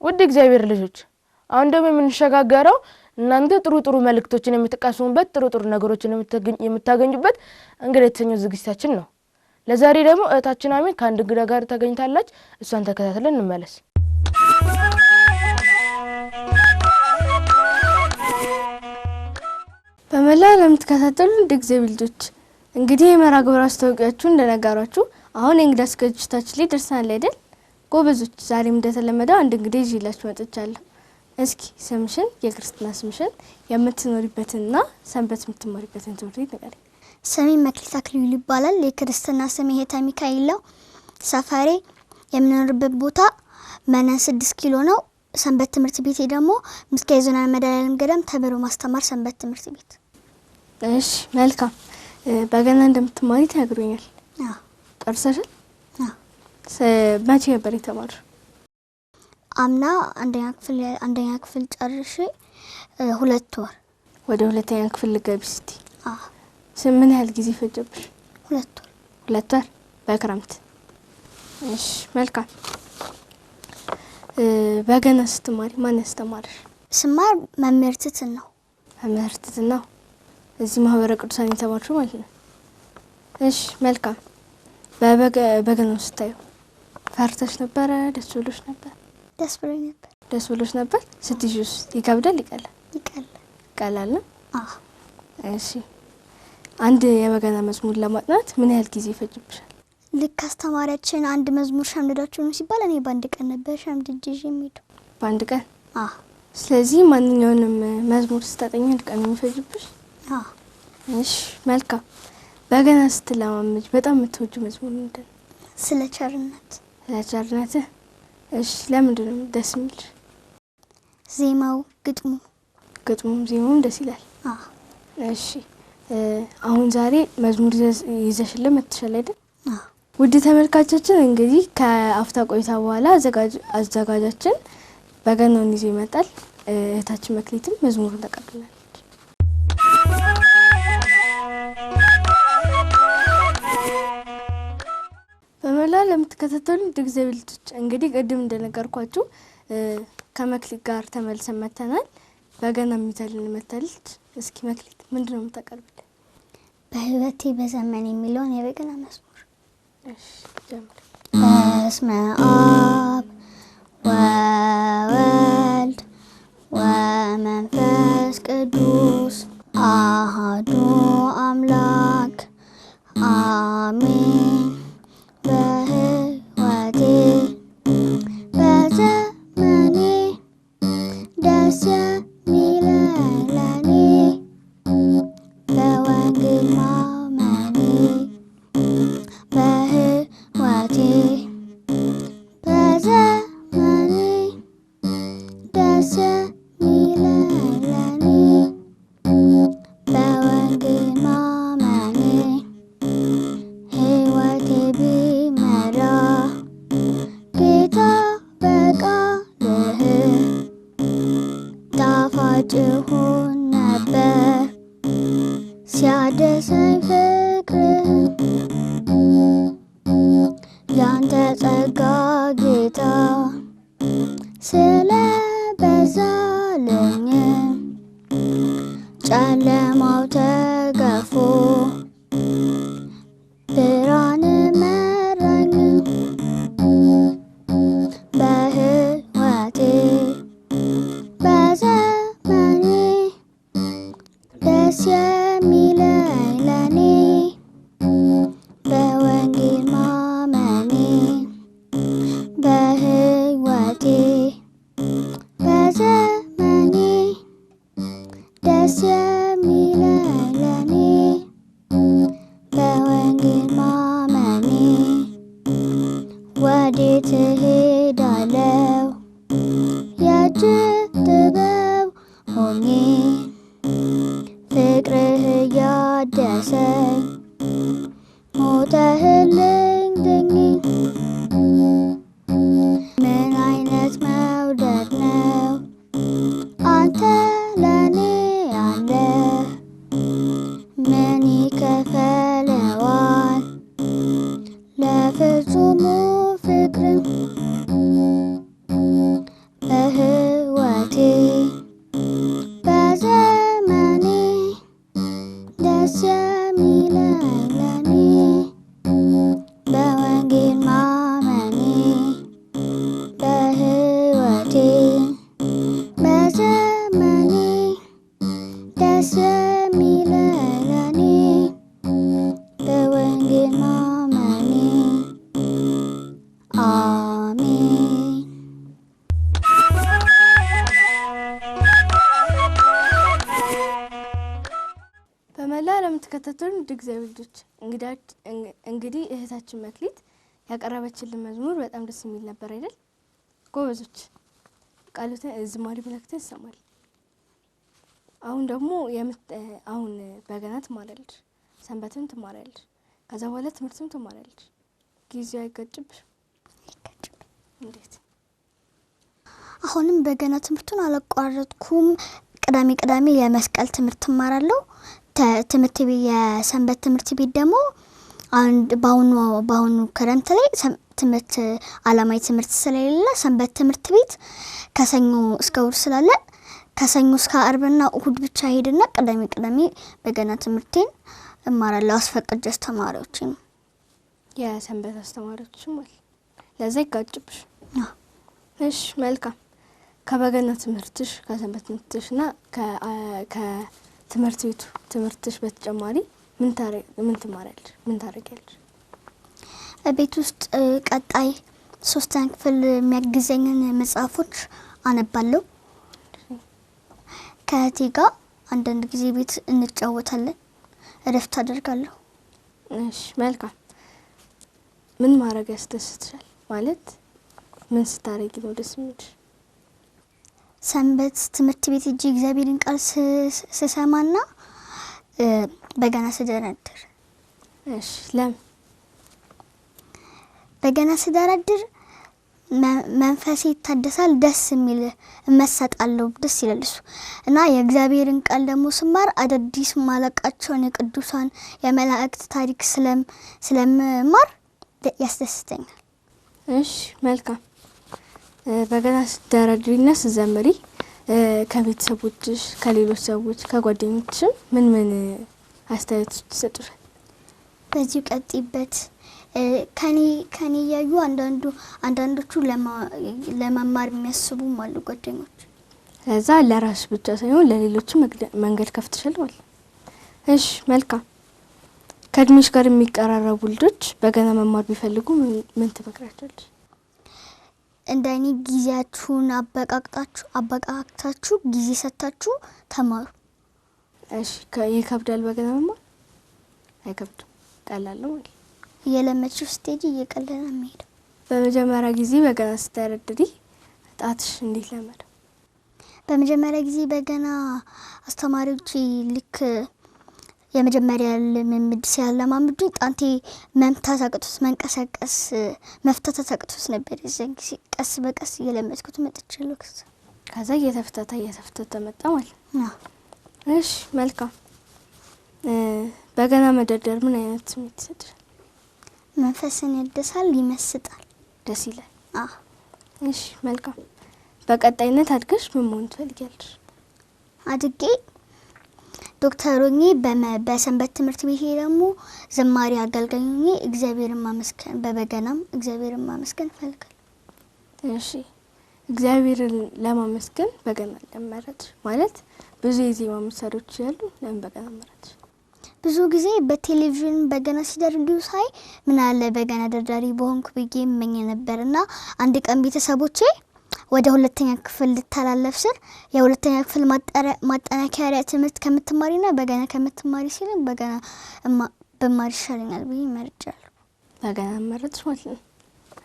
ውድ እግዚአብሔር ልጆች አሁን ደግሞ የምንሸጋገረው እናንተ ጥሩ መልእክቶችን የምትቀስሙበት ጥሩ ነገሮችን የምታገኙበት እንግዲህ የተሰኘው ዝግጅታችን ነው። ለዛሬ ደግሞ እህታችን አሜን ከአንድ እንግዳ ጋር ተገኝታለች። እሷን ተከታትለን እንመለስ። በመላ ለምትከታተሉ እግዚአብሔር ልጆች እንግዲህ የመራግብር አስተዋቂያችሁ እንደነገራችሁ አሁን እንግዳ ዝግጅታችን ላይ ደርሰናል አይደል? ጎበዞች ዛሬም እንደተለመደው አንድ እንግዳ ይዤላችሁ መጥቻለሁ። እስኪ ስምሽን፣ የክርስትና ስምሽን፣ የምትኖሪበትና ሰንበት የምትማሪበትን ትምህርት ቤት ንገሪኝ። ስሜ መክሊት አክሊሉ ይባላል። የክርስትና ስሜ ሄታ ሚካኤል ነው። ሰፈሬ የምኖርበት ቦታ መነን 6 ኪሎ ነው። ሰንበት ትምህርት ቤቴ ደግሞ ምስካየ ኅዙናን መድኃኔዓለም ገዳም ተምሮ ማስተማር ሰንበት ትምህርት ቤት። እሺ መልካም። በገና እንደምትማሪ ተነግሮኛል። አዎ። ጨርሰሻል? አዎ። መቼ ነበር የተማርሽው? አምና አንደኛ ክፍል ጨርሼ 2 ወር። ወደ ሁለተኛ ክፍል ልገቢ እስቲ? አዎ። ምን ያህል ጊዜ ፈጀብሽ? 2 ወር። 2 ወር በክረምት። እሺ መልካም። በገና ስትማሪ ማን ያስተማርሽ? ስማር መምህር ትትን ነው። መምህር ትትን ነው። እዚህ ማህበረ ቅዱሳን የተማርሽው ማለት ነው? እሺ መልካም። በገናው ስታዩ ፈርተሽ ነበር? ደስ ብሎሽ ነበር? ደስ ብሎኝ ነበር። ደስ ብሎሽ ነበር? ስትይዥስ ይከብዳል ይቀላል? ይቀላል ነው? አዎ። እሺ አንድ የበገና መዝሙር ለማጥናት ምን ያህል ጊዜ ይፈጅብሻል? ልክ አስተማሪያችን አንድ መዝሙር ሸምድዳችሁ ነው ሲባል እኔ በአንድ ቀን ነበር ሸምድጄ የምሄደው። በአንድ ቀን? አዎ። ስለዚህ ማንኛውንም መዝሙር ስታጠኚ አንድ ቀን የሚፈጅብሽ? አዎ። እሺ መልካም። በገና ስትለማመጂ በጣም የምትወጂው መዝሙር ምንድን ነው? ስለ ቸርነት። ስለ ቸርነት? እሺ ለምንድን ነው ደስ የሚልሽ? ዜማው፣ ግጥሙም ዜማውም ደስ ይላል። አዎ። እሺ አሁን ዛሬ መዝሙር ይዘሽልን መጥተሻል አይደል? አዎ። ውድ ተመልካቾቻችን እንግዲህ ከአፍታ ቆይታ በኋላ አዘጋጃችን በገናውን ይዞ ይመጣል። እህታችን መክሊትም መዝሙሩን ተቀብላለች። በመላ ለምትከታተሉ እግዚአብሔር ልጆች እንግዲህ ቅድም እንደነገርኳችሁ ከመክሊት ጋር ተመልሰን መተናል። በገና የሚዘልን መተልች። እስኪ መክሊት ምንድነው የምታቀርብልን? በህይወቴ በዘመን የሚለውን የበገና መዝሙር። እሺ ጀምሪ። በስመ አብ ወወልድ ወመንፈስ ቅዱስ አሐዱ አምላክ አሜን። በህይወቴ በዘመኔ ደስ የሚለኝ ለኔ በወንጌል ማመኔ። በህይወቴ በዘመኔ ደስ የሚለኝ ለኔ በወንጌል ማመኔ። ህይወቴ ቢመራ ጌታ በቃልህ ጣፋጭ ይሆን ነበር ሲያድሰኝ ፍቅርህ። ያንተ ጸጋ ጌታ ስለበዛልኝ ጨለማው ተገፎ ብርሃን መራኝ። በህይወቴ በዘመኔ ደስ የሚለኝ ለኔ በወንጌል ማመኔ። በህይወቴ በዘመኔ ደስ የሚለኝ ለኔ በወንጌል ማመኔ። ወዴት እሄዳለሁ የእጅ ጥበብ ሆኜ ፍቅርህ እያደሰኝ ሞተህልኝ ድኜ። ምን አይነት መውደድ ነው አንተ ለኔ ያለ ምን ይከፈለዋል ለፍጹሙ ፍቅር። ሕይወቴ በዘመኔ ደስ የሚለኝ በወንጌል ማመኔ አሜን። በመላ ለምትከታተሉን ውድ እግዚአብሔር ልጆች እንግዲህ እህታችን መክሊት ያቀረበችልን መዝሙር በጣም ደስ የሚል ነበር አይደል? ጎበዞች። ቃሉትን ዝማሬ መላእክትን ይሰማል። አሁን ደግሞ አሁን በገና ትማራለች፣ ሰንበትን ትማራለች፣ ከዛ በኋላ ትምህርትም ትማራለች። ጊዜው አይገጭብሽ? እንዴት? አሁንም በገና ትምህርቱን አላቋረጥኩም። ቅዳሜ የመስቀል ትምህርት እማራለሁ። ትምህርት ቤት የሰንበት ትምህርት ቤት ደግሞ በአሁኑ ክረምት ላይ ትምህርት አላማዊ ትምህርት ስለሌለ ሰንበት ትምህርት ቤት ከሰኞ እስከ እሁድ ስላለ ከሰኞ እስከ አርብና እሁድ ብቻ ሄድና ቅዳሜ በገና ትምህርቴን እማራለሁ። አስፈቅጄ አስተማሪዎችን የሰንበት አስተማሪዎችም ማለት ለዛ ይጋጭብሽ? እሺ መልካም። ከበገና ትምህርትሽ ከሰንበት ትምህርትሽና ከትምህርት ቤቱ ትምህርትሽ በተጨማሪ ምን ትማሪያለሽ? ምን ታደርጊያለሽ? ቤት ውስጥ ቀጣይ 3ኛ ክፍል የሚያግዘኝን መጽሐፎች አነባለሁ። ከእህቴ ጋር አንዳንድ ጊዜ ቤት እንጫወታለን፣ እረፍት አደርጋለሁ። እሺ መልካም። ምን ማድረግ ያስደስትሻል? ማለት ምን ስታረጊ ነው ደስ የሚልሽ? ሰንበት ትምህርት ቤት እጅ እግዚአብሔርን ቃል ስሰማና በገና ስደረድር። እሺ ለምን? በገና ስደረድር መንፈሴ ይታደሳል፣ ደስ የሚል እመሰጣለሁ፣ ደስ ይላል እሱ እና የእግዚአብሔርን ቃል ደግሞ ስማር አዳዲስ ማለቃቸውን የቅዱሳን የመላእክት ታሪክ ስለምማር ያስደስተኛል። እሺ መልካም። በገና ስትደረድሪና ስትዘምሪ ከቤተሰቦችሽ፣ ከሌሎች ሰዎች፣ ከጓደኞችሽ ምን አስተያየቶች ይሰጡሻል? በዚሁ ቀጥይበት። ከኔ ያዩ አንዳንዶቹ ለመማር የሚያስቡም አሉ ጓደኞች። ለዛ ለራስ ብቻ ሳይሆን ለሌሎችም መንገድ ከፍተሻል ማለት። እሺ መልካም። ከእድሜሽ ጋር የሚቀራረቡ ልጆች በገና መማር ቢፈልጉ ምን ትመክራቸዋለሽ? እንደኔ ጊዜያችሁን አበቃቅታችሁ ጊዜ ሰጥታችሁ ተማሩ። እሺ ይከብዳል በገና መማር? አይከብድም፣ ቀላል ነው ማለት። የለመችው ስቴጅ እየቀለለ ነው የሚሄደው። በመጀመሪያ ጊዜ በገና ስትደረድሪ ጣትሽ እንዴት ለመደ? በመጀመሪያ ጊዜ በገና አስተማሪዎች ልክ የመጀመሪያ ልምምድ ሲያለማምዱ ጣንቴ መምታት አቅቶት መንቀሳቀስ መፍታት አቅቶት ነበር። እዛን ጊዜ ቀስ በቀስ እየለመድኩት መጥቻለሁ። ከዛ እየተፈታታ መጣ ማለት ነው። እሺ መልካም። በገና መደርደር ምን አይነት ስሜት ይሰጣል? መንፈስን ያድሳል፣ ይመስጣል፣ ደስ ይላል። እሺ መልካም። በቀጣይነት አድገሽ ምን መሆን ትፈልጊያለሽ? አድጌ ዶክተር ሆኜ በሰንበት ትምህርት ቤት ደግሞ ዘማሪ አገልጋይ ሆኜ እግዚአብሔርን ማመስገን በበገናም እግዚአብሔርን ማመስገን እፈልጋለሁ። እሺ እግዚአብሔርን ለማመስገን በገና ለመረጥሽ ማለት ብዙ የዜማ መሳሪያዎች ያሉ ለምን በገና መረጥሽ? ብዙ ጊዜ በቴሌቪዥን በገና ሲደርድሩ ሳይ ምን አለ በገና ደርዳሪ በሆንኩ ብዬ እመኝ ነበርና አንድ ቀን ቤተሰቦቼ ወደ 2ኛ ክፍል ልተላለፍ ስል የ2ኛ ክፍል ማጠናከሪያ ትምህርት ከምትማሪና በገና ከምትማሪ ሲል በገና በማሪ ይሻለኛል ብዬ መርጫለሁ። በገና መረጥሽ ማለት ነው።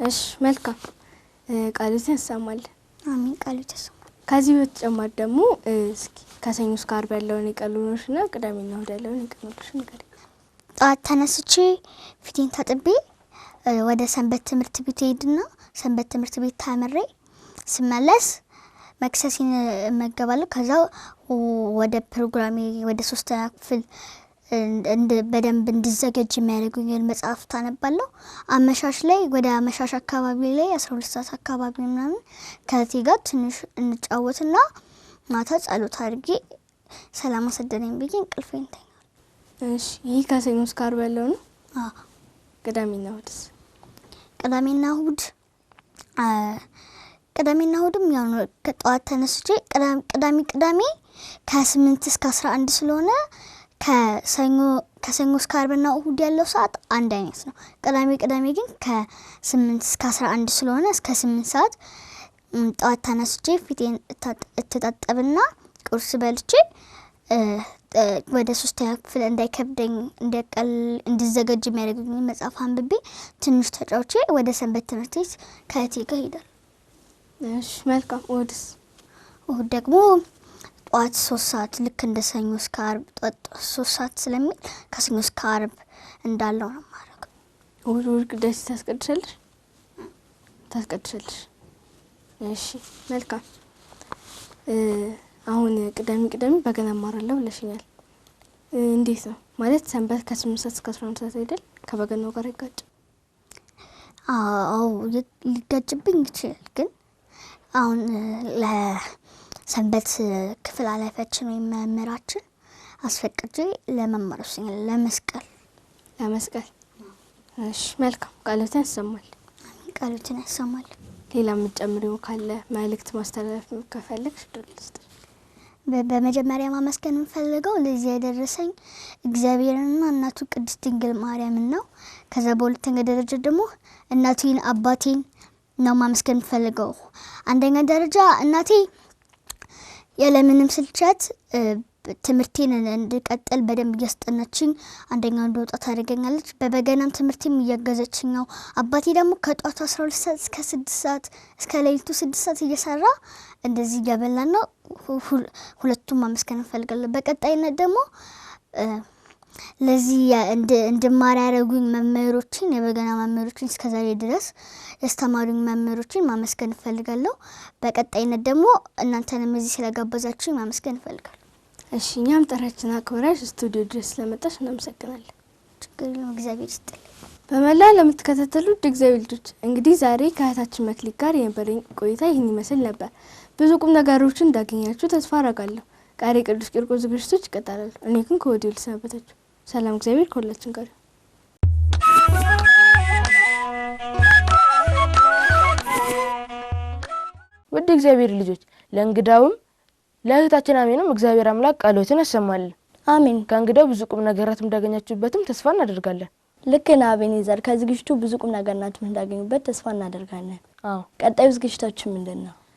እሺ መልካም። ቃልዎትን ያሰማል። አሜን። ቃልዎት ያሰማል። ከዚህ በተጨማሪ ደግሞ እስኪ ከሰኞ እስከ ዓርብ ያለውን የቀኑንሽና ቅዳሜና እሁድ ያለውን የቀኑንሽ ንገሪ። ጧት ተነስቼ ፊቴን ታጥቤ ወደ ሰንበት ትምህርት ቤት ሄድና ሰንበት ትምህርት ቤት ተምሬ ስመለስ መክሰሴን እመገባለሁ። ከዛ ወደ ፕሮግራሜ ወደ 3ኛ ክፍል በደንብ እንድዘጋጅ የሚያደርጉኝን መጽሐፍት አነባለሁ። አመሻሽ ላይ ወደ አመሻሽ አካባቢ ላይ 12 ሰዓት አካባቢ ምናምን ከእህቴ ጋር ትንሽ እንጫወትና ማታ ጸሎት አድርጌ ሰላም አሰደረኝ ብዬ እንቅልፌን እተኛለሁ። እሺ ይህ ከሰኞ እስከ ዓርብ ያለው ነው? አዎ። ቅዳሜና እሁድስ? ቅዳሜና እሁድ ቅዳሜና እሁድም ያው ነው ከጠዋት ተነስቼ ቅዳሜ ከ8 እስከ 11 ስለሆነ ከሰኞ እስከ ዓርብና እሁድ ያለው ሰዓት አንድ አይነት ነው። ቅዳሜ ግን ከ8 እስከ 11 ስለሆነ እስከ 8 ሰዓት ጠዋት ተነስቼ ፊቴን እተጣጠብና ቁርስ በልቼ ወደ 3ኛ ክፍል እንዳይከብደኝ እንድዘጋጅ የሚያደርጉኝ መጽሐፍ አንብቤ ትንሽ ተጫውቼ ወደ ሰንበት ትምህርት ቤት ከእቴ ጋር ሄዳለሁ። እሺ መልካም። እሁድ ደግሞ ጠዋት 3 ሰዓት ልክ እንደ ሰኞ እስከ ዓርብ ጠዋት 3 ሰዓት ስለሚል ከሰኞ እስከ ዓርብ እንዳለው ነው ማረጋው። እሁድ ቅዳሴ ታስቀድሻለሽ? እሺ መልካም። አሁን ቅዳሜ በገና እማራለሁ ብለሽኛል። እንዴት ነው ማለት ሰንበት ከ8 ሰዓት እስከ 11 ሰዓት አይደል? ከበገናው ጋር ይጋጭ? አዎ ሊጋጭብኝ ይችላል። ግን አሁን ለሰንበት ክፍል ኃላፊያችን ወይም መምህራችን አስፈቅጄ ለመማር ወስኛለሁ። ለመስቀል። እሺ መልካም። ቃሎትን ያሰማል። ሌላ የምትጨምሪው ካለ መልእክት ማስተላለፍ ከፈለግሽ ድልስጥ። በመጀመሪያ ማመስገን የምፈልገው ለዚህ ያደረሰኝ እግዚአብሔርንና እናቱ ቅድስት ድንግል ማርያምን ነው። ከዛ በሁለተኛ ደረጃ ደግሞ እናቴን አባቴን ነው ማመስገን የምፈልገው። አንደኛ ደረጃ እናቴ ያለምንም ስልቻት ትምህርቴን እንድቀጥል በደንብ እያስጠናችኝ አንደኛ እንደወጣ ታደርገኛለች። በበገናም ትምህርቴም እያገዘችኝ ነው። አባቴ ደግሞ ከጧቱ 12 ሰዓት እስከ 6 ሰዓት እስከ ሌሊቱ 6 ሰዓት እየሰራ እንደዚህ እያበላን ነው። ሁለቱም ማመስገን እንፈልጋለን። በቀጣይነት ደግሞ ለዚህ እንድማር ያደረጉኝ መምህሮችን የበገና መምህሮችን እስከዛሬ ድረስ ያስተማሩኝ መምህሮችን ማመስገን እንፈልጋለሁ። በቀጣይነት ደግሞ እናንተንም እዚህ ስለጋበዛችሁኝ ማመስገን እንፈልጋለሁ። እሺ እኛም ጥሪያችንን አክብረሽ ስቱዲዮ ድረስ ስለመጣሽ እናመሰግናለን። ችግር የለውም። እግዚአብሔር ይስጥልኝ። በመላ ለምትከታተሉ እግዚአብሔር ልጆች እንግዲህ ዛሬ ከእህታችን መክሊት ጋር የነበረኝ ቆይታ ይህን ይመስል ነበር። ብዙ ቁም ነገሮችን እንዳገኛችሁ ተስፋ አደርጋለሁ። ቀሪ ቅዱስ ቂርቆስ ዝግጅቶች ይቀጥላሉ። እኔ ግን ከወዲሁ ልሰናበታችሁ። ሰላም፣ እግዚአብሔር ከሁላችን ጋር። ውድ እግዚአብሔር ልጆች ለእንግዳውም ለእህታችን አሜንም እግዚአብሔር አምላክ ቃሎትን ያሰማልን። አሜን። ከእንግዳው ብዙ ቁም ነገራትም እንዳገኛችሁበትም ተስፋ እናደርጋለን። ልክ ነው አቤኔዘር። ከዝግጅቱ ብዙ ቁም ነገርናችሁ እንዳገኙበት ተስፋ እናደርጋለን። አዎ። ቀጣዩ ዝግጅታችን ምንድነው?